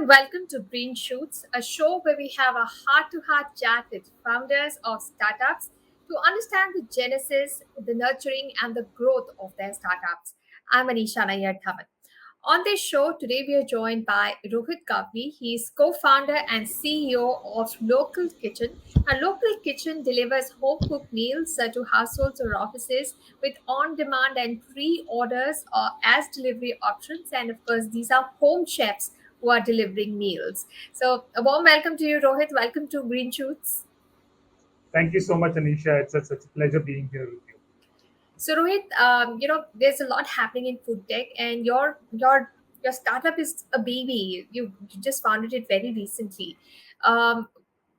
welcome to Green Shoots, a show where we have a heart to heart chat with founders of startups to understand the genesis, the nurturing, and the growth of their startups. I'm Anisha Nayar Dhawan. On this show, today we are joined by Rohit Gawli. He is co founder and CEO of Local Kitchen. A Local Kitchen delivers home cooked meals to households or offices with on demand and pre orders as delivery options. And of course, these are home chefs who are delivering meals. So, a warm welcome to you, Rohit. Welcome to Green Shoots. Thank you so much, Anisha. It's such a pleasure being here with you. So Rohit, there's a lot happening in food tech, and your startup is a baby. You just founded it very recently. Um,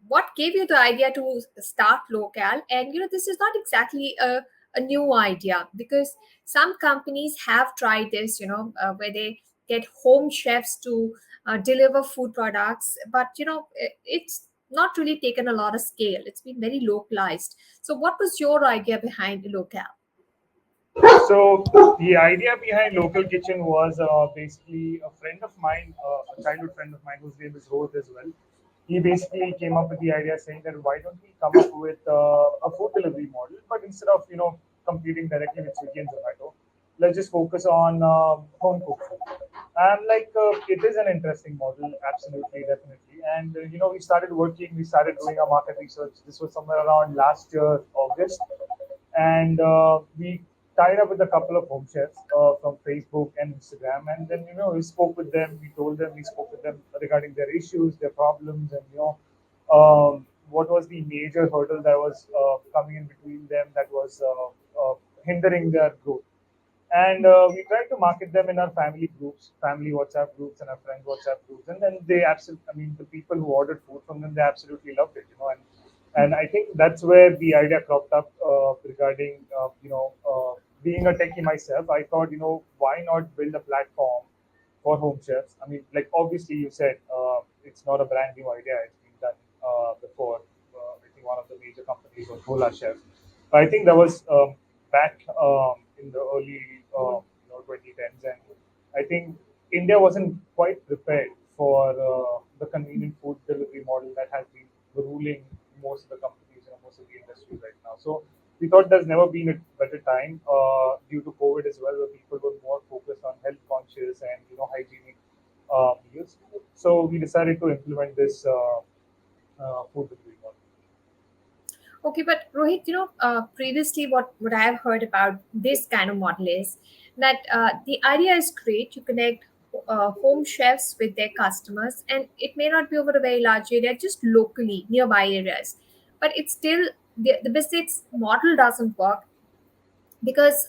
what gave you the idea to start Local? And this is not exactly a new idea because some companies have tried this. Where they get home chefs to deliver food products, but it's not really taken a lot of scale. It's been very localized. So, what was your idea behind Local? So the idea behind Local Kitchen was basically a friend of mine, a childhood friend of mine whose name is Rohit as well. He basically came up with the idea saying that why don't we come up with a food delivery model, but instead of competing directly with Swiggy and Zomato, let's just focus on home cooked food. And it is an interesting model, absolutely, definitely. And we started working, we started doing our market research. This was somewhere around last year, August, and we tied up with a couple of home chefs from Facebook and Instagram, and then we spoke with them. We told them we spoke with them regarding their issues, their problems, and what was the major hurdle that was coming in between them that was hindering their growth. And we tried to market them in our family groups, family WhatsApp groups, and our friends WhatsApp groups. And then they absolutely, I mean, the people who ordered food from them, they absolutely loved it, and I think that's where the idea cropped up regarding, being a techie myself. I thought, why not build a platform for home chefs? I mean, like obviously you said, it's not a brand new idea. It's been done before. I think one of the major companies was Gola Chef. But I think that was back in the early 2010s, and I think India wasn't quite prepared for the convenient food delivery model that has been ruling most of the companies and most of the industry right now. So we thought there's never been a better time due to COVID as well, where people were more focused on health conscious and hygienic meals. So we decided to implement this food delivery model. Okay, but Rohit, previously what I have heard about this kind of model is that the idea is great. You connect home chefs with their customers, and it may not be over a very large area, just locally nearby areas. But it's still the business model doesn't work because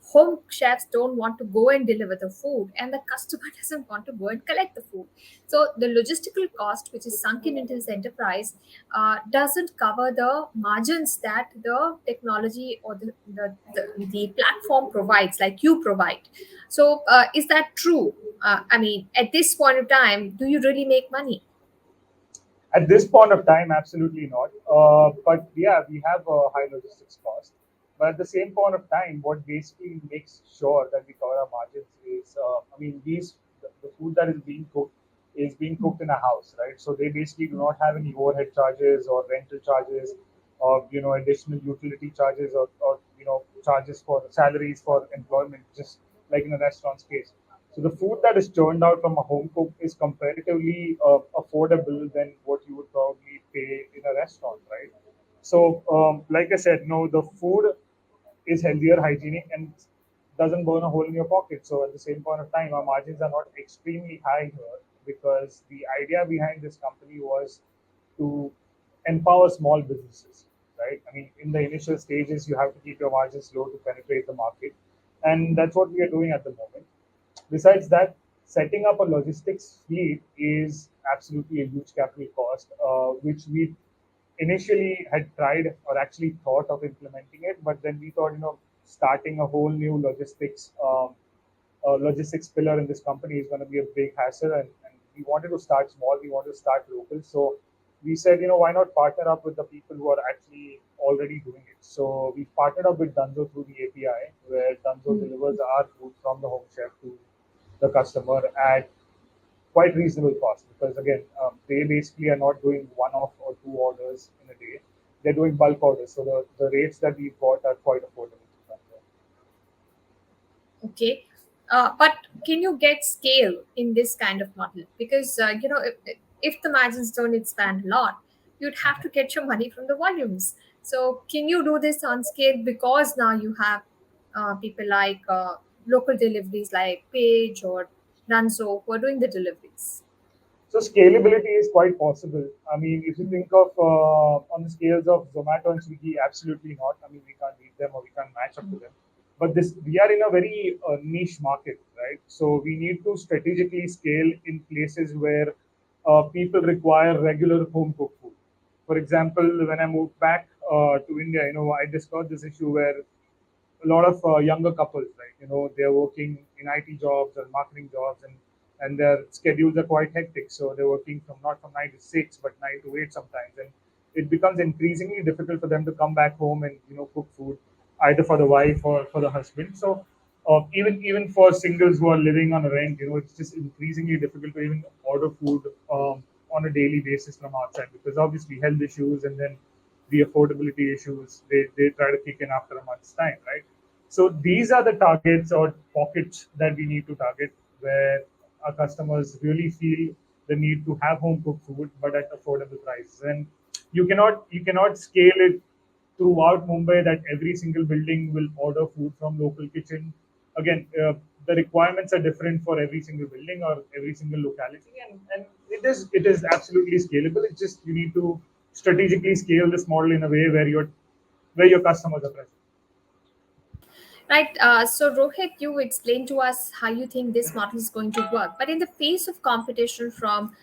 home chefs don't want to go and deliver the food and the customer doesn't want to go and collect the food, so the logistical cost which is sunken into this enterprise doesn't cover the margins that the technology or the platform provides, like you provide. So is that true? I mean, at this point of time, do you really make money? At this point of time, absolutely not. But yeah, we have a high logistics cost. But at the same point of time, what basically makes sure that we cover our margins is, the food that is being cooked in a house, right? So they basically do not have any overhead charges or rental charges, or additional utility charges, or charges for salaries for employment, just like in a restaurant's case. So the food that is churned out from a home cook is comparatively affordable than what you would probably pay in a restaurant, right? So, like I said, no, the food is healthier, hygienic, and doesn't burn a hole in your pocket. So, at the same point of time, our margins are not extremely high here because the idea behind this company was to empower small businesses, right? I mean, in the initial stages, you have to keep your margins low to penetrate the market, and that's what we are doing at the moment. Besides that, setting up a logistics fleet is absolutely a huge capital cost, which we initially had tried or actually thought of implementing it, but then we thought, starting a whole new logistics pillar in this company is going to be a big hassle, and we wanted to start small, we wanted to start local. So we said, why not partner up with the people who are actually already doing it? So we partnered up with Dunzo through the API, where Dunzo delivers our food from the home chef to the customer at quite reasonable cost, because again, they basically are not doing one off or two orders in a day. They're doing bulk orders, so the rates that we've got are quite affordable. Okay. But can you get scale in this kind of model? Because, if the margins don't expand a lot, you'd have to get your money from the volumes. So, can you do this on scale because now you have people like local deliveries like Page or Ranzo who are doing the deliveries? So scalability is quite possible. I mean, if you think of on the scales of Zomato and Swiggy, absolutely not. I mean, we can't beat them or we can't match up to them. But this, we are in a very niche market, right? So we need to strategically scale in places where people require regular home cooked food. For example, when I moved back to India, I discovered this issue where a lot of younger couples, right? They're working in IT jobs or marketing jobs, and their schedules are quite hectic. So they're working from not from 9 to 6, but 9 to 8 sometimes, and it becomes increasingly difficult for them to come back home and cook food either for the wife or for the husband. So even for singles who are living on a rent, it's just increasingly difficult to even order food on a daily basis from outside, because obviously health issues and then the affordability issues, they try to kick in after a month's time, right? So these are the targets or pockets that we need to target, where our customers really feel the need to have home cooked food but at affordable prices. And you cannot scale it throughout Mumbai that every single building will order food from local kitchen. Again, the requirements are different for every single building or every single locality, and it is absolutely scalable. It's just you need to strategically scale this model in a way where your customers are present. Right. So, Rohit, you explained to us how you think this model is going to work. But in the face of competition from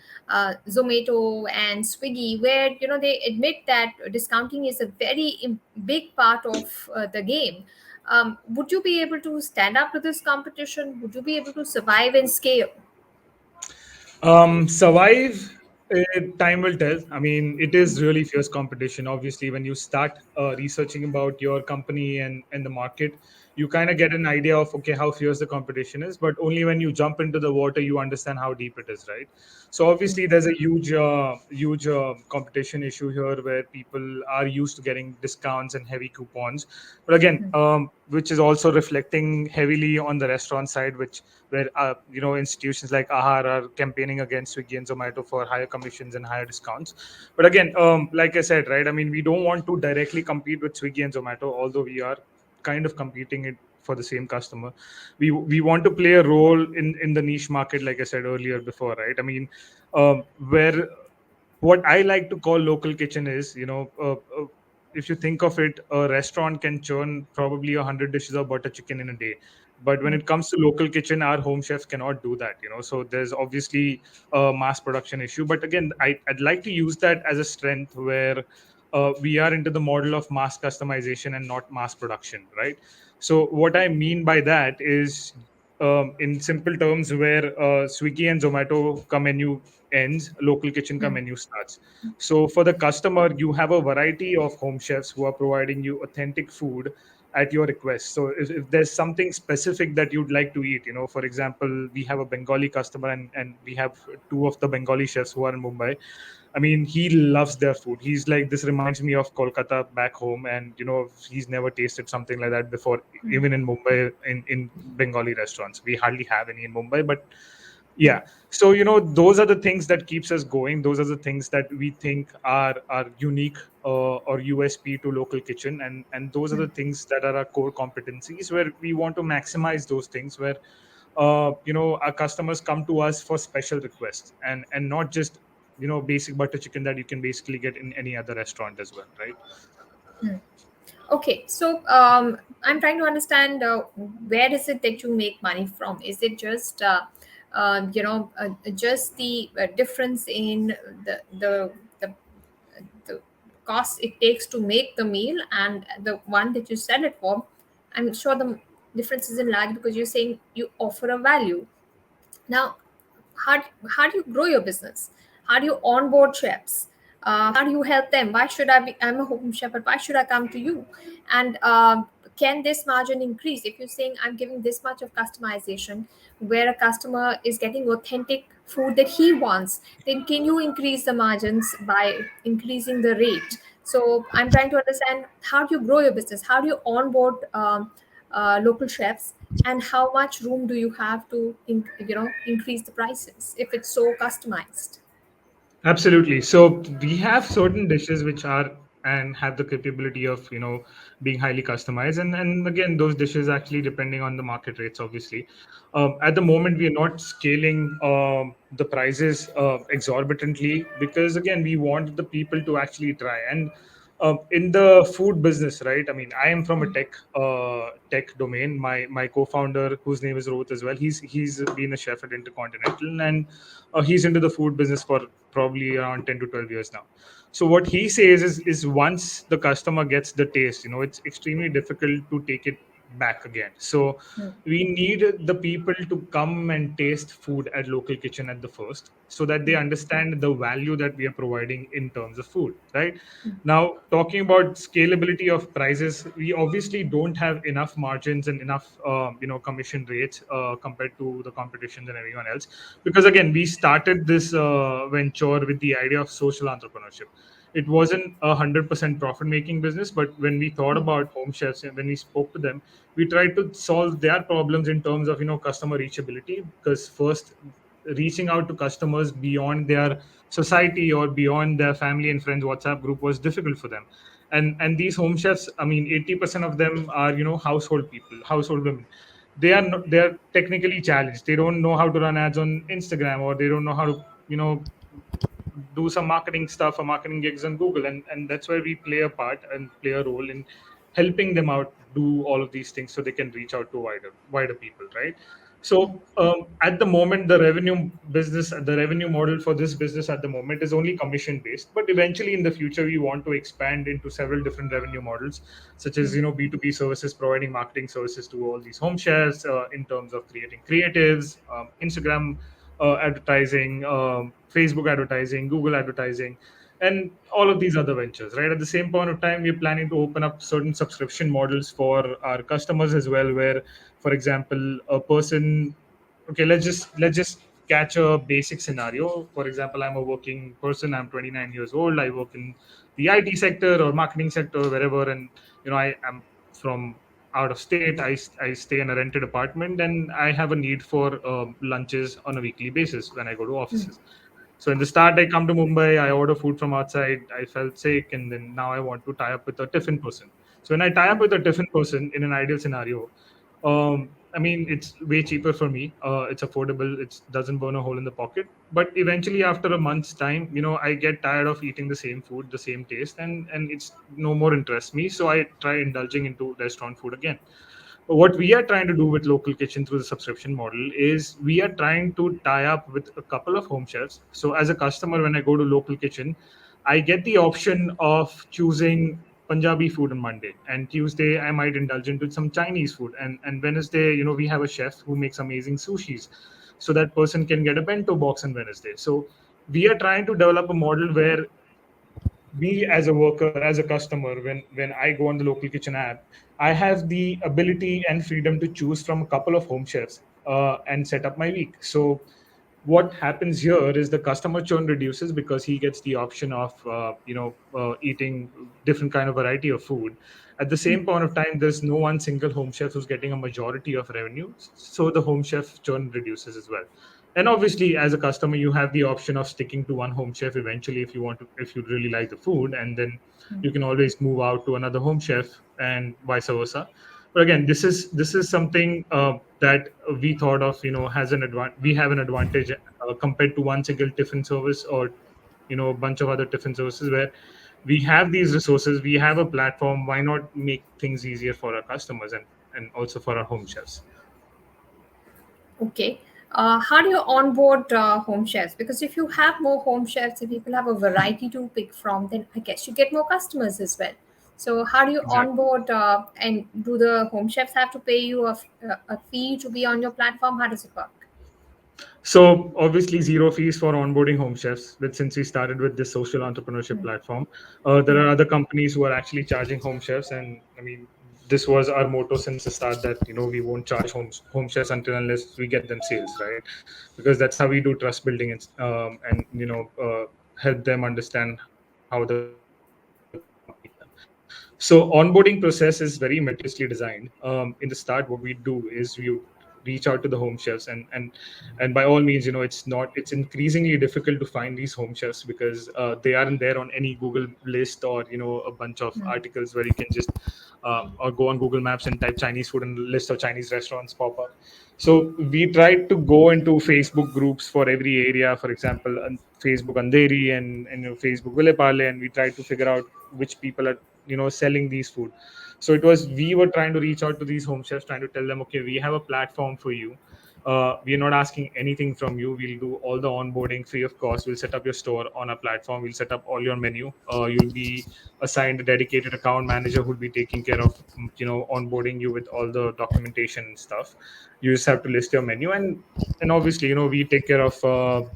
Zomato and Swiggy, where they admit that discounting is a very big part of the game, would you be able to stand up to this competition? Would you be able to survive and scale? Survive, time will tell. I mean, it is really fierce competition. Obviously, when you start researching about your company and the market, you kind of get an idea of okay how fierce the competition is. But only when you jump into the water, you understand how deep it is, right? So obviously, there's a huge competition issue here where people are used to getting discounts and heavy coupons. But again, which is also reflecting heavily on the restaurant side, which where institutions like Ahar are campaigning against Swiggy and Zomato for higher commissions and higher discounts. But again, like I said, right? I mean, we don't want to directly compete with Swiggy and Zomato, although we are kind of competing it for the same customer. We want to play a role in the niche market, like I said earlier before, right? I mean, where what I like to call local kitchen is, if you think of it, a restaurant can churn probably 100 dishes of butter chicken in a day. But when it comes to local kitchen, our home chefs cannot do that. So there's obviously a mass production issue. But again, I'd like to use that as a strength where we are into the model of mass customization and not mass production, right? So what I mean by that is, in simple terms, where Swiggy and Zomato ka menu ends, local kitchen ka menu starts. So for the customer, you have a variety of home chefs who are providing you authentic food at your request. So if there's something specific that you'd like to eat, for example, we have a Bengali customer, and we have two of the Bengali chefs who are in Mumbai. I mean, he loves their food. He's like, this reminds me of Kolkata back home, and he's never tasted something like that before, even in Mumbai, in Bengali restaurants. We hardly have any in Mumbai, but yeah. So those are the things that keeps us going. Those are the things that we think are unique, or USP to local kitchen, and those are the things that are our core competencies, where we want to maximize those things, where our customers come to us for special requests, and not just basic butter chicken that you can basically get in any other restaurant as well, right? Okay, so I'm trying to understand where is it that you make money from? Is it just just the difference in the the cost it takes to make the meal and the one that you sell it for? I'm sure the difference isn't large because you're saying you offer a value. Now, how, how do you grow your business? How do you onboard chefs? How do you help them? Why should I be? I'm a home chef, but why should I come to you? And can this margin increase? If you're saying I'm giving this much of customization, where a customer is getting authentic food that he wants, then can you increase the margins by increasing the rate? So I'm trying to understand, how do you grow your business? How do you onboard local chefs? And how much room do you have to increase the prices if it's so customized? Absolutely. So we have certain dishes which are and have the capability of being highly customized, and again those dishes actually depending on the market rates. Obviously, at the moment we are not scaling the prices exorbitantly because again we want the people to actually try. And in the food business, right? I mean, I am from a tech domain. My co-founder, whose name is Rohit as well, he's been a chef at Intercontinental, and he's into the food business for probably around 10 to 12 years now. So what he says is once the customer gets the taste, it's extremely difficult to take it back again. So we need the people to come and taste food at Local Kitchen at the first, so that they understand the value that we are providing in terms of food, right? Now, talking about scalability of prices, we obviously don't have enough margins and enough, commission rates compared to the competition and everyone else. Because again, we started this venture with the idea of social entrepreneurship. It wasn't 100% profit-making business, but when we thought about home chefs and when we spoke to them, we tried to solve their problems in terms of customer reachability. Because first, reaching out to customers beyond their society or beyond their family and friends WhatsApp group was difficult for them. And these home chefs, I mean, 80% of them are household people, household women. They are technically challenged. They don't know how to run ads on Instagram, or they don't know how to do some marketing stuff or marketing gigs on Google, and that's where we play a part and play a role in helping them out do all of these things so they can reach out to wider people, right? So at the moment, the revenue model for this business at the moment is only commission based, but eventually in the future we want to expand into several different revenue models, such as B2B services, providing marketing services to all these home shares in terms of creating creatives, Instagram advertising, Facebook advertising, Google advertising, and all of these other ventures. Right at the same point of time, we're planning to open up certain subscription models for our customers as well, where, for example, a person. Okay, let's just catch a basic scenario. For example, I'm a working person. I'm 29 years old. I work in the IT sector or marketing sector, wherever, and I am from out of state. I stay in a rented apartment, and I have a need for lunches on a weekly basis when I go to offices. So in the start, I come to Mumbai, I order food from outside. I felt sick, and then now I want to tie up with a tiffin person. So when I tie up with a tiffin person in an ideal scenario, I mean, it's way cheaper for me. It's affordable. It doesn't burn a hole in the pocket. But eventually, after a month's time, I get tired of eating the same food, the same taste, and it's no more interests me. So I try indulging into restaurant food again. What we are trying to do with Local Kitchen through the subscription model is we are trying to tie up with a couple of home chefs. So as a customer, when I go to Local Kitchen, I get the option of choosing Punjabi food on Monday, and Tuesday I might indulge into some Chinese food, and Wednesday, we have a chef who makes amazing sushis, so that person can get a bento box on Wednesday. So we are trying to develop a model where we, as a worker, as a customer, when I go on the Local Kitchen app, I have the ability and freedom to choose from a couple of home chefs and set up my week. So what happens here is the customer churn reduces because he gets the option of eating different kind of variety of food. At the same point of time, there's no one single home chef who's getting a majority of revenue, so the home chef churn reduces as well. And obviously, as a customer, you have the option of sticking to one home chef eventually if you want to, if you really like the food, and then you can always move out to another home chef and vice versa. But again, this is something that we thought of, has an we have an advantage compared to one single tiffin service, or a bunch of other tiffin services, where we have these resources, we have a platform. Why not make things easier for our customers and also for our home chefs? Okay. How do you onboard home chefs? Because if you have more home chefs and people have a variety to pick from, then I guess you get more customers as well. So how do you Exactly. onboard, and do the home chefs have to pay you a fee to be on your platform? How does it work? So obviously zero fees for onboarding home chefs. But since we started with this social entrepreneurship platform, there are other companies who are actually charging home chefs, and I mean this was our motto since the start, that we won't charge home chefs until unless we get them sales, right? Because that's how we do trust building, and help them understand how the company is done. So onboarding process is very meticulously designed. In the start, what we do is we reach out to the home chefs, and by all means, it's increasingly difficult to find these home chefs because they aren't there on any Google list, or a bunch of articles where you can just or go on Google Maps and type Chinese food and a list of Chinese restaurants pop up. So we tried to go into Facebook groups for every area, for example, Facebook Andheri and Facebook Villepale, and we tried to figure out which people are selling these food. So it was, we were trying to reach out to these home chefs, trying to tell them, okay, we have a platform for you. We are not asking anything from you. We'll do all the onboarding free of cost. We'll set up your store on our platform. We'll set up all your menu. You'll be assigned a dedicated account manager who'll be taking care of onboarding you with all the documentation and stuff. You just have to list your menu, and obviously we take care of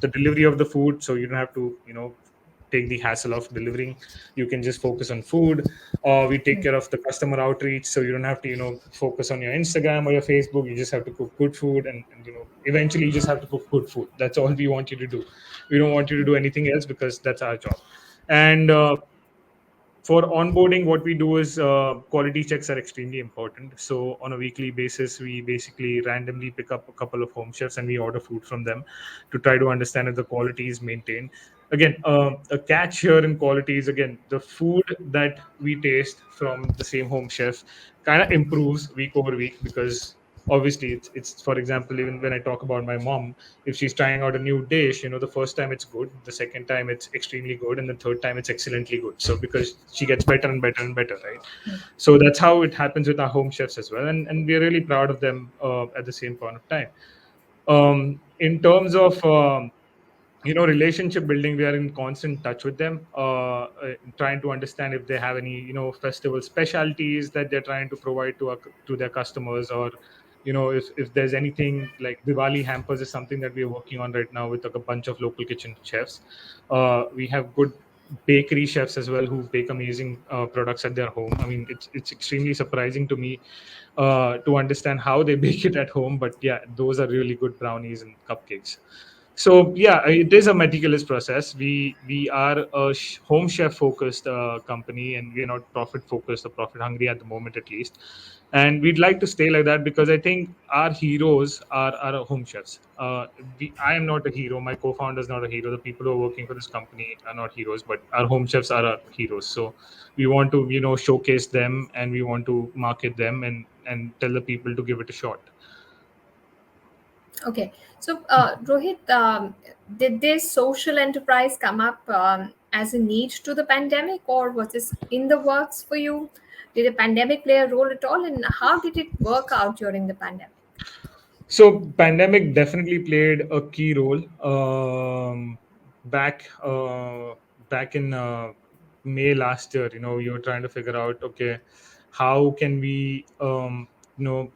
the delivery of the food, so you don't have to take the hassle of delivering. You can just focus on food. We take care of the customer outreach, so you don't have to focus on your Instagram or your Facebook. You just have to cook good food, and eventually you just have to cook good food. That's all we want you to do. We don't want you to do anything else, because that's our job. And for onboarding, what we do is quality checks are extremely important. So on a weekly basis, we basically randomly pick up a couple of home chefs and we order food from them to try to understand if the quality is maintained. Again, a catch here in quality is, again, the food that we taste from the same home chef kind of improves week over week, because obviously it's for example, even when I talk about my mom, if she's trying out a new dish, the first time it's good, the second time it's extremely good, and the third time it's excellently good. So because she gets better and better and better, right? So that's how it happens with our home chefs as well, and we're really proud of them at the same point of time. In terms of relationship building, we are in constant touch with them, trying to understand if they have any festival specialties that they're trying to provide to their customers, or if there's anything like Diwali hampers is something that we're working on right now with a bunch of local kitchen chefs. We have good bakery chefs as well who bake amazing products at their home. I mean, it's extremely surprising to me to understand how they bake it at home, but yeah, those are really good brownies and cupcakes. So yeah, it is a meticulous process. We are a home chef focused company, and we're not profit focused or profit hungry at the moment, at least. And we'd like to stay like that, because I think our heroes are our home chefs. I am not a hero. My co-founder is not a hero. The people who are working for this company are not heroes, but our home chefs are our heroes. So we want to showcase them, and we want to market them, and tell the people to give it a shot. Okay. So, Rohit, did this social enterprise come up as a need to the pandemic, or was this in the works for you? Did the pandemic play a role at all, and how did it work out during the pandemic? So pandemic definitely played a key role. Back back in May last year, you were trying to figure out, okay, how can we you know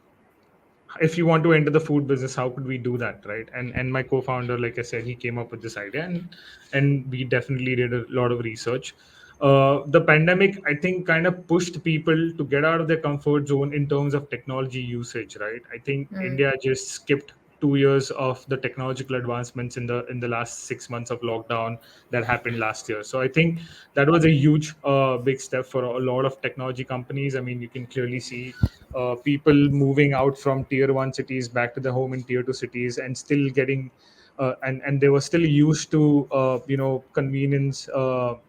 if you want to enter the food business, how could we do that, right? And my co-founder, like I said, he came up with this idea, and we definitely did a lot of research. The pandemic, I think, kind of pushed people to get out of their comfort zone in terms of technology usage, right? I think India just skipped 2 years of the technological advancements in the last 6 months of lockdown that happened last year. So I think that was a huge big step for a lot of technology companies. I mean, you can clearly see people moving out from tier one cities back to the home in tier two cities, and still getting and they were still used to convenience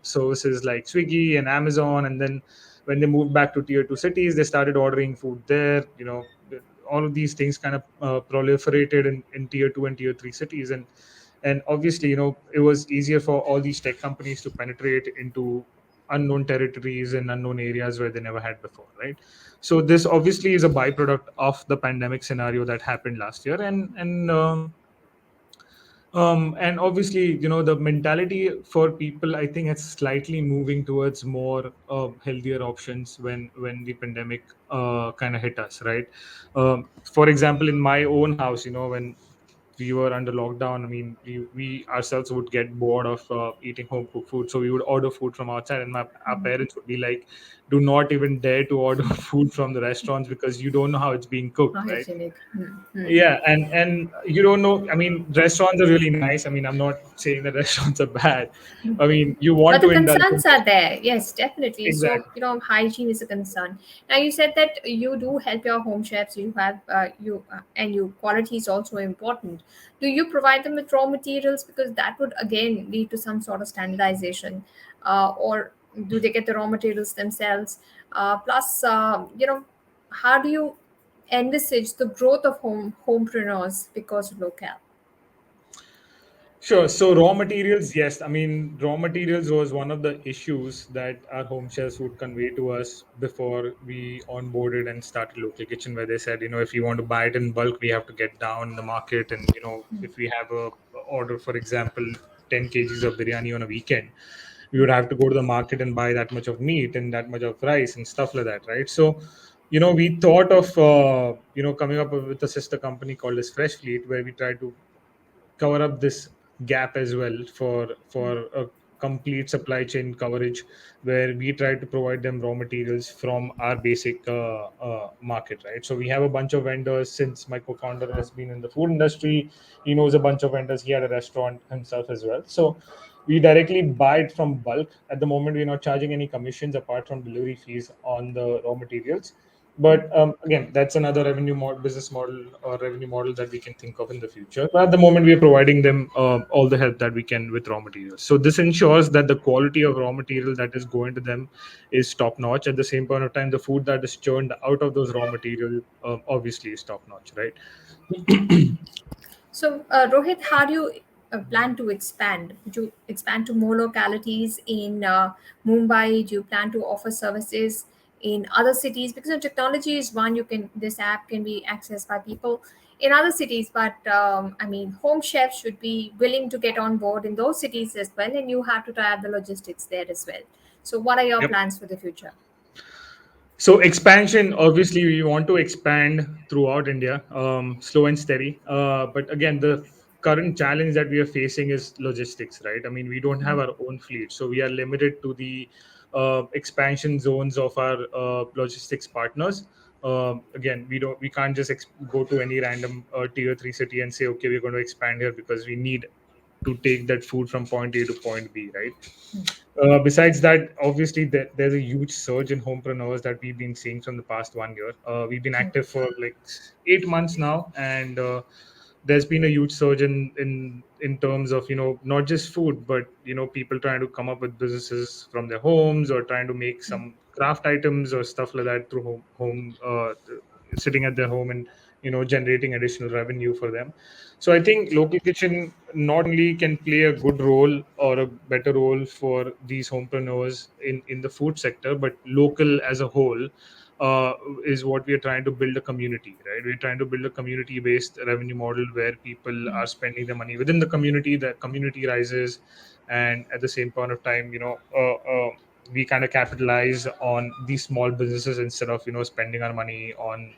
services like Swiggy and Amazon, and then when they moved back to tier two cities, they started ordering food there. All of these things kind of proliferated in tier two and tier three cities, and obviously it was easier for all these tech companies to penetrate into unknown territories and unknown areas where they never had before, right? So this obviously is a byproduct of the pandemic scenario that happened last year, and obviously, the mentality for people, I think, it's slightly moving towards more healthier options when the pandemic kind of hit us, right? For example, in my own house, when we were under lockdown, I mean, we ourselves would get bored of eating home cooked food, so we would order food from outside, and our parents would be like, "Do not even dare to order food from the restaurants because you don't know how it's being cooked, right?" Hygienic. Yeah, and you don't know. I mean, restaurants are really nice. I mean, I'm not saying that restaurants are bad. I mean, you But want the to indulge in concerns are there. Yes, definitely. So, exactly. hygiene is a concern. Now, you said that you do help your home chefs. You have and you quality is also important. Do you provide them with raw materials, because that would again lead to some sort of standardization, or do they get the raw materials themselves? Plus, how do you envisage the growth of homepreneurs because of local? Sure. So raw materials, yes. I mean, raw materials was one of the issues that our home chefs would convey to us before we onboarded and started Local Kitchen, where they said, if you want to buy it in bulk, we have to get down in the market. And, if we have a order, for example, 10 kgs of biryani on a weekend, we would have to go to the market and buy that much of meat and that much of rice and stuff like that, right? So, we thought of, coming up with a sister company called as Fresh Fleet, where we try to cover up this gap as well for a complete supply chain coverage, where we try to provide them raw materials from our basic market, right? So we have a bunch of vendors. Since my co-founder has been in the food industry, he knows a bunch of vendors. He had a restaurant himself as well, so we directly buy it from bulk. At the moment, we're not charging any commissions apart from delivery fees on the raw materials. But again, that's another business model or revenue model that we can think of in the future. But at the moment, we are providing them all the help that we can with raw materials. So this ensures that the quality of raw material that is going to them is top notch. At the same point of time, the food that is churned out of those raw material obviously is top notch, right? So, Rohit, how do you plan to expand? Would you expand to more localities in Mumbai? Do you plan to offer services in other cities? Because technology is one. This app can be accessed by people in other cities, but I mean, home chefs should be willing to get on board in those cities as well, and you have to tie up the logistics there as well. So, what are your Yep. plans for the future? So expansion, obviously, we want to expand throughout India, slow and steady. But again, the current challenge that we are facing is logistics, right? I mean, we don't have our own fleet, so we are limited to the expansion zones of our logistics partners. Again, we can't just go to any random tier three city and say, okay, we're going to expand here because we need to take that food from point A to point B, right? Besides that, obviously, there's a huge surge in homepreneurs that we've been seeing from the past 1 year. We've been active for like 8 months now, and there's been a huge surge in terms of not just food, but people trying to come up with businesses from their homes or trying to make some craft items or stuff like that through home sitting at their home and generating additional revenue for them. So I think Local Kitchen not only can play a good role or a better role for these homepreneurs in the food sector, but local as a whole uh, is what we are trying to build a community, right? We're trying to build a community based revenue model where people are spending the money within the community, the community rises, and at the same point of time, we kind of capitalize on these small businesses instead of spending our money on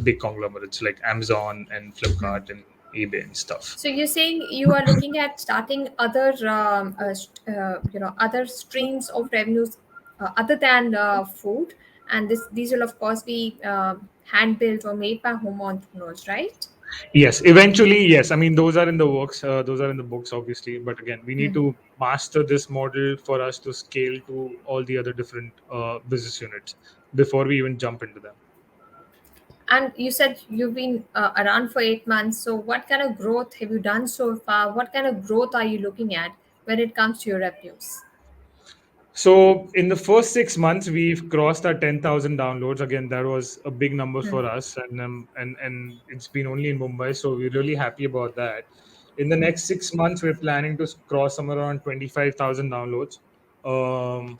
big conglomerates like Amazon and Flipkart and eBay and stuff. So you're saying you are looking at starting other, other streams of revenues other than food, and these will of course be hand built or made by home entrepreneurs, right? Yes, eventually, yes. I mean, those are in the works. Those are in the books, obviously. But again, we need Hmm. to master this model for us to scale to all the other different business units before we even jump into them. And you said you've been around for 8 months. So what kind of growth have you done so far? What kind of growth are you looking at when it comes to your revenues? So in the first 6 months, we've crossed our 10,000 downloads. Again, that was a big number Hmm. for us, and it's been only in Mumbai, so we're really happy about that. In the next 6 months, we're planning to cross somewhere around 25,000 downloads. Um,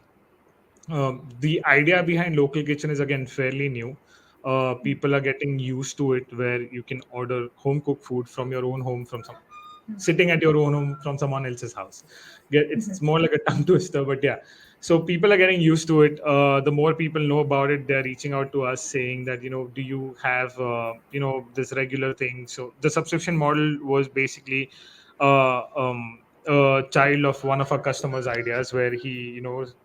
the idea behind Local Kitchen is again fairly new. People are getting used to it, where you can order home cooked food from your own home from some. sitting at your own home from someone else's house. It's more like a tongue twister, but yeah. So people are getting used to it. The more people know about it, they're reaching out to us saying that, do you have this regular thing? So the subscription model was basically a child of one of our customers' ideas, where he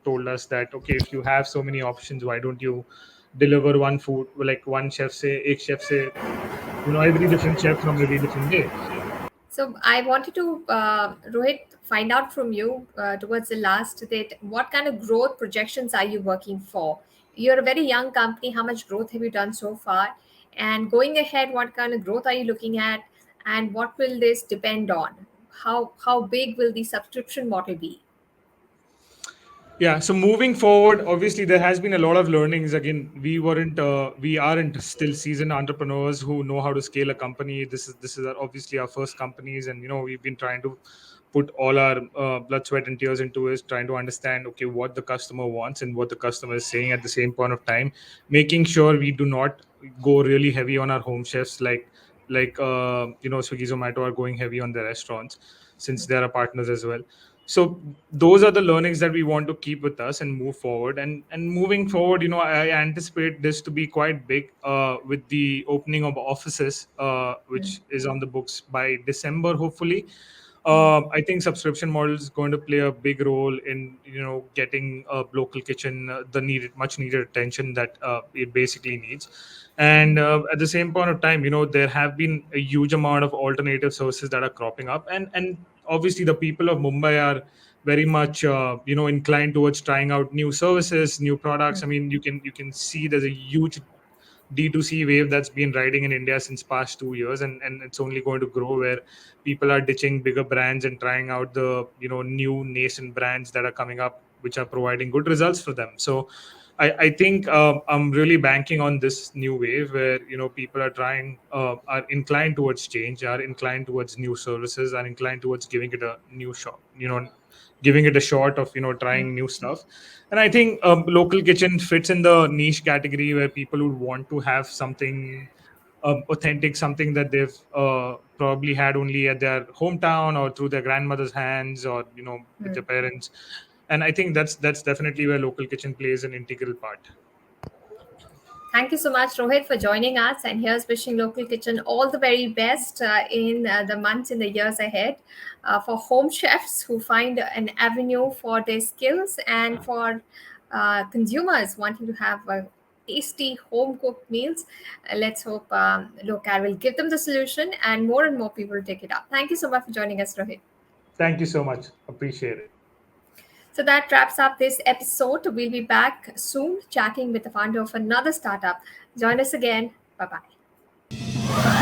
told us that, okay, if you have so many options, why don't you deliver one food, like one chef say, एक chef say, every different chef from every different day. So I wanted to, Rohit, find out from you towards the last that what kind of growth projections are you working for? You're a very young company. How much growth have you done so far? And going ahead, what kind of growth are you looking at? And what will this depend on? How big will the subscription model be? Yeah, so moving forward, obviously there has been a lot of learnings. Again, we aren't still seasoned entrepreneurs who know how to scale a company. This is obviously our first companies, and we've been trying to put all our blood, sweat, and tears into it, trying to understand, okay, what the customer wants and what the customer is saying at the same point of time, making sure we do not go really heavy on our home chefs, like Swiggy, Zomato are going heavy on their restaurants, since they are partners as well. So those are the learnings that we want to keep with us and move forward. And moving forward, I anticipate this to be quite big, with the opening of offices, which is on the books by December, hopefully. I think subscription model is going to play a big role in getting a local kitchen the much needed attention that it basically needs. And at the same point of time, there have been a huge amount of alternative sources that are cropping up, and obviously the people of Mumbai are very much inclined towards trying out new services, new products. I mean, you can see there's a huge D2C wave that's been riding in India since past 2 years, and it's only going to grow, where people are ditching bigger brands and trying out the new nascent brands that are coming up, which are providing good results for them. So I think I'm really banking on this new wave, where people are inclined towards change, are inclined towards new services, are inclined towards giving it a new shot, giving it a shot of trying new stuff. And I think local kitchen fits in the niche category, where people would want to have something authentic, something that they've probably had only at their hometown or through their grandmother's hands, or with their parents. And I think that's definitely where local kitchen plays an integral part. Thank you so much, Rohit, for joining us. And here's wishing Local Kitchen all the very best in the months and the years ahead, for home chefs who find an avenue for their skills, and for consumers wanting to have tasty home cooked meals. Let's hope Local will give them the solution, and more people will take it up. Thank you so much for joining us, Rohit. Thank you so much, appreciate it. So that wraps up this episode. We'll be back soon chatting with the founder of another startup. Join us again. Bye bye.